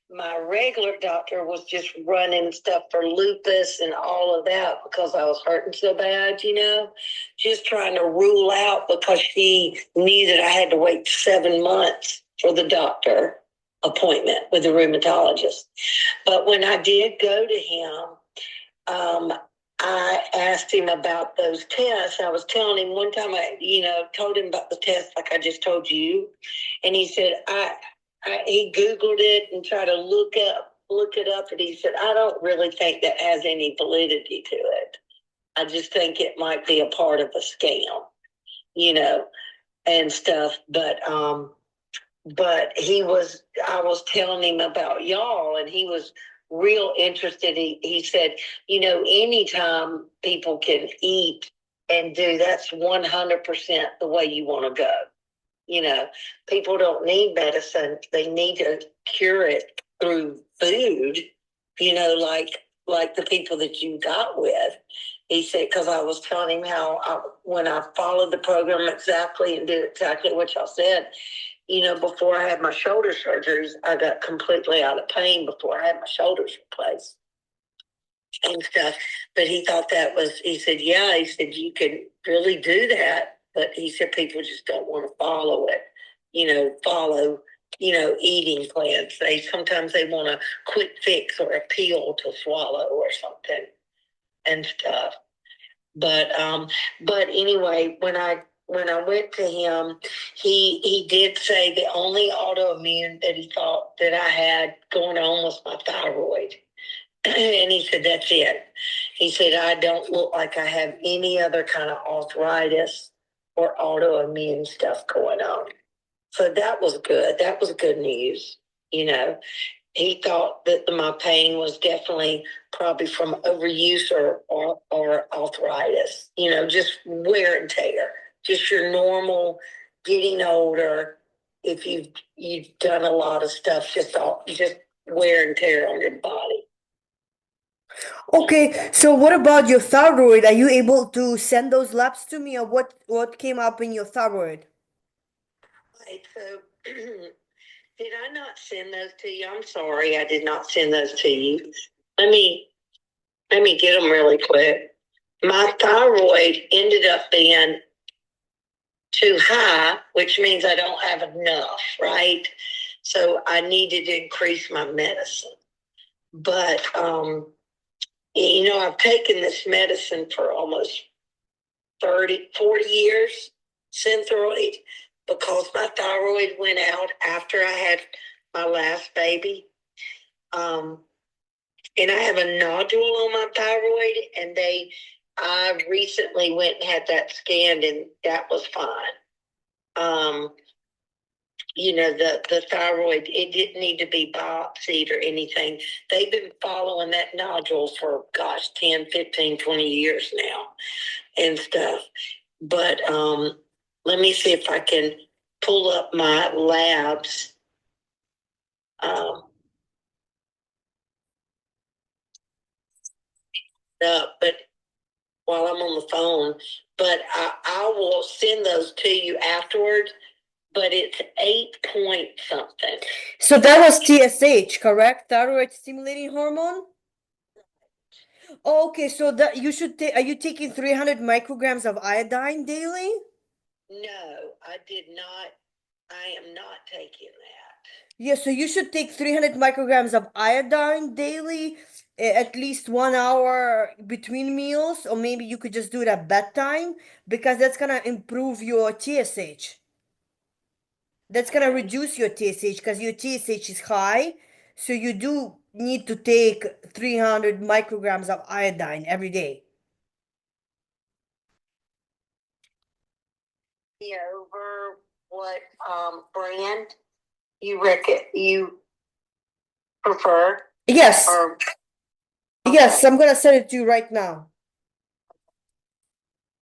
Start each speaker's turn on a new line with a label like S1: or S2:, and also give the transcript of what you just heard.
S1: my regular doctor was just running stuff for lupus and all of that because I was hurting so bad, just trying to rule out because she knew that I had to wait 7 months for the doctor appointment with the rheumatologist. But when I did go to him, I asked him about those tests. I was telling him one time, told him about the test like I just told you. And he said, he Googled it and tried to look it up. And he said, I don't really think that has any validity to it. I just think it might be a part of a scam, and stuff. But I was telling him about y'all, and he was real interested. He said, anytime people can eat and do, that's 100% the way you want to go. People don't need medicine. They need to cure it through food, like the people that you got with. He said, because I was telling him how when I followed the program exactly and did exactly what y'all said, before I had my shoulder surgeries, I got completely out of pain before I had my shoulders replaced and stuff. But he thought he said, yeah, he said, you can really do that. But he said, people just don't want to follow it, eating plans. Sometimes they want a quick fix or a pill to swallow or something and stuff. But anyway, when I went to him, he did say the only autoimmune that he thought that I had going on was my thyroid. And he said, that's it. He said, I don't look like I have any other kind of arthritis or autoimmune stuff going on. So that was good. That was good news. He thought that my pain was definitely probably from overuse or arthritis, just wear and tear, just your normal getting older. If you've done a lot of stuff, just wear and tear on your body.
S2: Okay, so what about your thyroid? Are you able to send those labs to me, or what came up in your thyroid?
S1: Right, so did I not send those to you? I'm sorry, I did not send those to you. Let me get them really quick. My thyroid ended up being too high, which means I don't have enough, right? So I needed to increase my medicine. But I've taken this medicine for almost 40 years, Synthroid, because my thyroid went out after I had my last baby. And I have a nodule on my thyroid, and I recently went and had that scanned, and that was fine. The thyroid, it didn't need to be biopsied or anything. They've been following that nodule for, 10, 15, 20 years now and stuff. But let me see if I can pull up my labs. But while I'm on the phone, but I will send those to you afterwards. But it's 8 point something.
S2: So that was TSH, correct? Thyroid stimulating hormone? Oh, okay, so that you should take, are you taking 300 micrograms of iodine daily?
S1: No, I did not. I am not taking that.
S2: Yeah, so you should take 300 micrograms of iodine daily, at least 1 hour between meals, or maybe you could just do it at bedtime because that's gonna improve your TSH. That's gonna reduce your TSH because your TSH is high. So you do need to take 300 micrograms of iodine every day.
S1: Over what brand you prefer?
S2: Yes.
S1: Or,
S2: Yes,
S1: okay.
S2: I'm gonna send it to you right now.